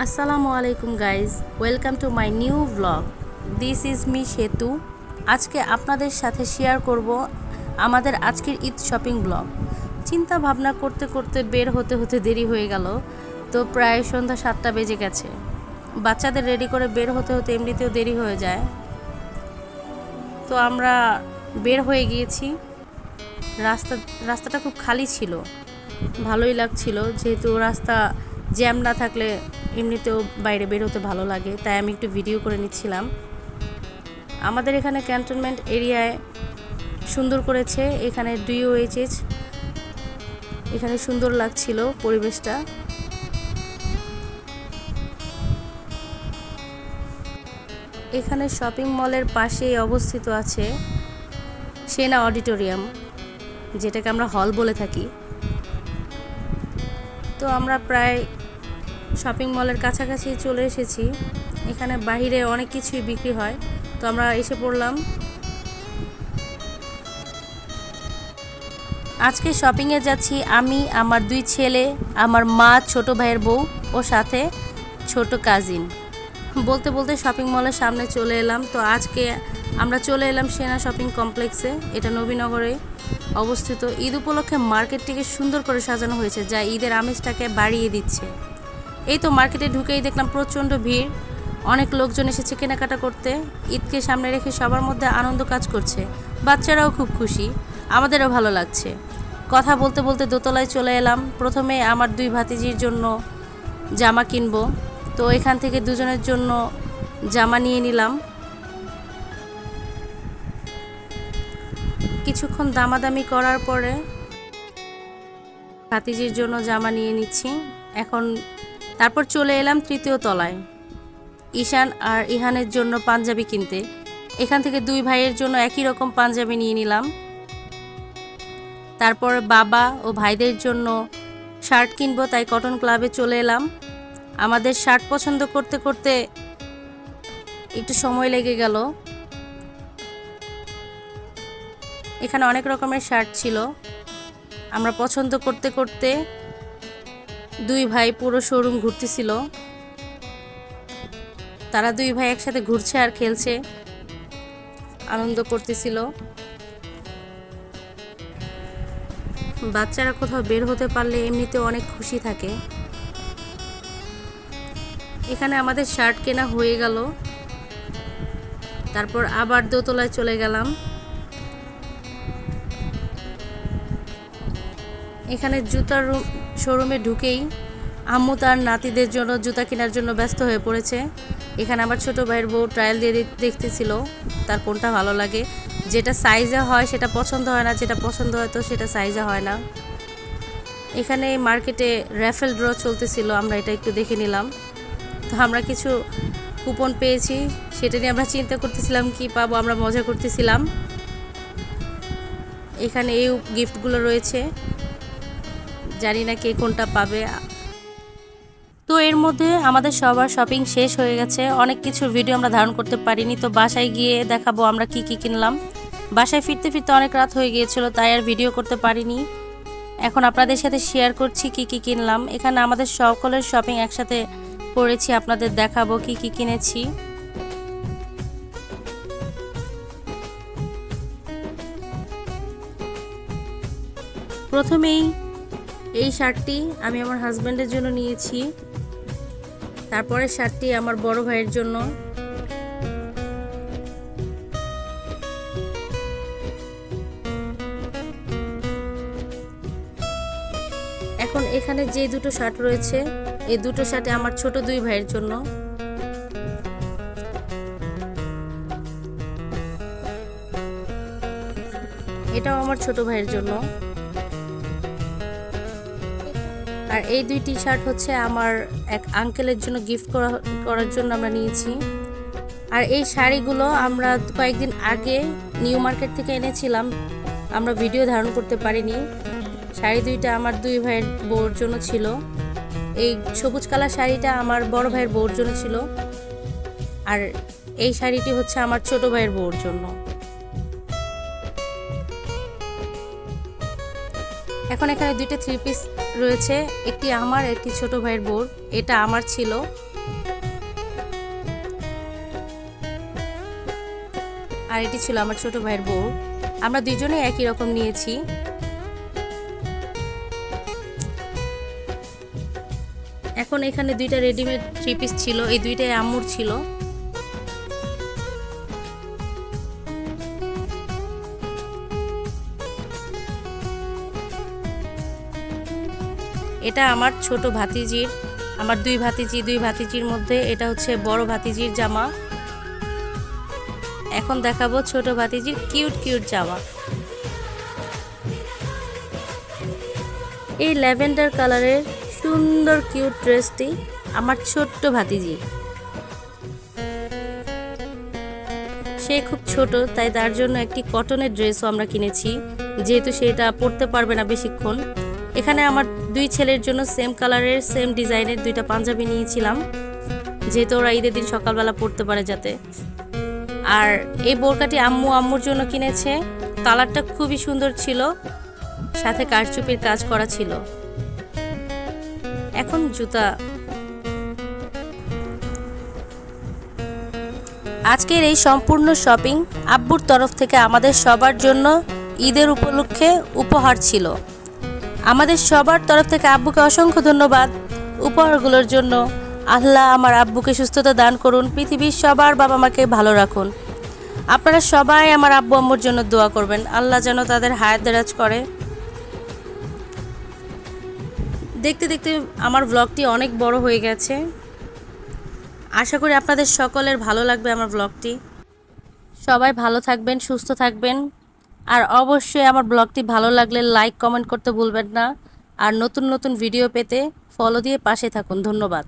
আসসালামু আলাইকুম guys, welcome to my new blog. This is me সেতু। আজকে আপনাদের সাথে শেয়ার করব আমাদের আজকের ঈদ শপিং ব্লগ। চিন্তা ভাবনা করতে করতে বের হতে হতে দেরি হয়ে গেল, তো প্রায় সন্ধ্যা 7টা বেজে গেছে। বাচ্চাদের রেডি করে বের হতে হতে এমনিতেও দেরি হয়ে যায়, তো আমরা বের হয়ে গিয়েছি। রাস্তাটা খুব খালি ছিল, ভালোই লাগছিল, যেহেতু রাস্তা জ্যাম না থাকলে এমনিতেও বাইরে বের হতে ভালো লাগে, তাই আমি একটু ভিডিও করে নিচ্ছিলাম। আমাদের এখানে ক্যান্টনমেন্ট এরিয়ায় সুন্দর করেছে, এখানে DOHH, এখানে সুন্দর লাগছিল পরিবেশটা। এখানে শপিং মলের পাশেই অবস্থিত আছে সেনা অডিটোরিয়াম, যেটাকে আমরা হল বলে থাকি। তো আমরা প্রায় শপিং মলের কাছাকাছি চলে এসেছি। এখানে বাহিরে অনেক কিছুই বিক্রি হয়, তো আমরা এসে পড়লাম। আজকে শপিংয়ে যাচ্ছি আমি, আমার 2 ছেলে, আমার মা, ছোট ভাইয়ের বউ ও সাথে ছোট কাজিন। বলতে বলতে শপিং মলের সামনে চলে এলাম। তো আজকে আমরা চলে এলাম সেনা শপিং কমপ্লেক্সে, এটা নবীনগরে অবস্থিত। ঈদ উপলক্ষে মার্কেটটিকে সুন্দর করে সাজানো হয়েছে, যা ঈদের আমেজটাকে বাড়িয়ে দিচ্ছে। এই তো মার্কেটে ঢুকেই দেখলাম প্রচণ্ড ভিড়, অনেক লোকজন এসেছে কেনাকাটা করতে। ঈদকে সামনে রেখে সবার মধ্যে আনন্দ কাজ করছে, বাচ্চারাও খুব খুশি, আমাদেরও ভালো লাগছে। কথা বলতে বলতে দোতলায় চলে এলাম। প্রথমে আমার 2 ভাতিজির জন্য জামা কিনবো, তো এখান থেকে দুজনের জন্য জামা নিয়ে নিলাম। কিছুক্ষণ দামাদামি করার পরে ভাতিজির জন্য জামা নিয়ে নিচ্ছি। তারপর চলে এলাম 3য় তলায় ঈশান আর ইহানের জন্য পাঞ্জাবি কিনতে। এখান থেকে 2 ভাইয়ের জন্য একই রকম পাঞ্জাবি নিয়ে নিলাম। তারপর বাবা ও ভাইদের জন্য শার্ট কিনবো, তাই কটন ক্লাবে চলে এলাম। আমাদের শার্ট পছন্দ করতে করতে একটু সময় লেগে গেল। এখানে অনেক রকমের শার্ট ছিল, আমরা পছন্দ করতে করতে 2 ভাই পুরো শোরুম ঘুরতেছিল। তারা 2 ভাই একসাথে ঘুরছে আর খেলছে, আনন্দ করতেছিল। বাচ্চারা কোথাও বের হতে পারলে এমনিতে অনেক খুশি থাকে। এখানে আমাদের শার্ট কেনা হয়ে গেল, তারপর আবার দোতলায় চলে গেলাম। এখানে জুতার শোরুমে ঢুকেই আম্মু তার নাতিদের জন্য জুতা কেনার জন্য ব্যস্ত হয়ে পড়েছে। এখানে আমার ছোট ভাইয়ের বউ ট্রায়াল দিয়ে দেখতেছিল তার কোনটা ভালো লাগে। যেটা সাইজে হয় সেটা পছন্দ হয় না, যেটা পছন্দ হয় তো সেটা সাইজে হয় না। এখানে মার্কেটে র্যাফেল ড্র চলতেছিল, আমরা এটা একটু দেখে নিলাম। তো আমরা কিছু কুপন পেয়েছি, সেটা নিয়ে আমরা চিন্তা করতেছিলাম কি পাবো, আমরা মজা করতেছিলাম। এখানে এই গিফটগুলো রয়েছে, জানি না কে কোনটা পাবে। তো এর মধ্যে আমাদের সবার শপিং শেষ হয়ে গেছে, অনেক কিছু ভিডিও আমরা ধারণ করতে পারিনি, তো বাসায় গিয়ে দেখাবো আমরা কি কি কিনলাম। বাসায় ফিরতে ফিরতে অনেক রাত হয়ে গিয়েছিল, তাই আর ভিডিও করতে পারিনি। এখন আপনাদের সাথে শেয়ার করছি কি কি কিনলাম। এখানে আমাদের সকলের শপিং একসাথে করেছি, আপনাদের দেখাবো কি কি কিনেছি। প্রথমেই এই শার্টটি আমি আমার হাজব্যান্ডের জন্য নিয়েছি, তারপরে শার্টটি আমার বড় ভাইয়ের জন্য। এখন এখানে যে 2টো শার্ট রয়েছে, এই 2টো শার্টে আমার ছোট 2 ভাইয়ের জন্য। এটাও আমার ছোট ভাইয়ের জন্য। আর এই 2 টি-শার্ট হচ্ছে আমার এক আঙ্কেলের জন্য গিফট করার জন্য আমরা নিয়েছি। আর এই শাড়িগুলো আমরা কয়েকদিন আগে নিউ মার্কেট থেকে এনেছিলাম, আমরা ভিডিও ধারণ করতে পারিনি। শাড়ি 2টা আমার 2 ভাইয়ের বউর জন্য ছিল। এই সবুজ কালার শাড়িটা আমার বড় ভাইয়ের বউর জন্য ছিল, আর এই শাড়িটি হচ্ছে আমার ছোট ভাইয়ের বউর জন্য। এখন এখানে 2টা 3 পিস রয়েছে, একটি আমার, একটি ছোট ভাইয়ের বউর। এটা আমার ছিল, আর এটি ছিল আমার ছোট ভাইয়ের বউ। আমরা দুজনে একই রকম নিয়েছি। এখন এখানে দুইটা রেডিমেড 3 পিস ছিল, এই দুইটাই আম্মুর ছিল। এটা আমার ছোট ভাতিজির, আমার দুই ভাতিজির মধ্যে এটা হচ্ছে বড় ভাতিজির জামা। এখন দেখাবো ছোট ভাতিজির কিউট কিউট জামা। এই ল্যাভেন্ডার কালারের সুন্দর কিউট ড্রেসটি আমার ছোট্ট ভাতিজি। সে খুব ছোট, তাই তার জন্য একটি কটনের ড্রেসও আমরা কিনেছি, যেহেতু সেটা পরতে পারবে না বেশিক্ষণ। এখানে আমার দুই ছেলের জন্য সেম কালারের সেম ডিজাইনের দুইটা পাঞ্জাবি নিয়েছিলাম, যেহেতু ওরা ঈদের দিন সকালবেলা পরতে পারে যাতে। আর এই বোরকাটি আম্মুর জন্য কিনেছে। কালারটা খুবই সুন্দর ছিল, সাথে কারচুপির কাজ করা ছিল। এখন জুতা। আজকের এই সম্পূর্ণ শপিং আব্বুর তরফ থেকে আমাদের সবার জন্য ঈদের উপলক্ষে উপহার ছিল। আমাদের সবার তরফ থেকে আব্বুকে অসংখ্য ধন্যবাদ উপহারগুলোর জন্য। আল্লাহ আমার আব্বুকে সুস্থতা দান করুন, পৃথিবীর সবার বাবা মাকে ভালো রাখুন। আপনারা সবাই আমার আব্বু আম্মুর জন্য দোয়া করবেন, আল্লাহ যেন তাদের হায়াত দারাজ করে। দেখতে দেখতে আমার ব্লগটি অনেক বড় হয়ে গেছে। আশা করি আপনাদের সকলের ভালো লাগবে আমার ব্লগটি। সবাই ভালো থাকবেন, সুস্থ থাকবেন। আর অবশ্যই আমার ব্লগটি ভালো লাগলে লাইক কমেন্ট করতে ভুলবেন না। আর নতুন নতুন ভিডিও পেতে ফলো দিয়ে পাশে থাকুন। ধন্যবাদ।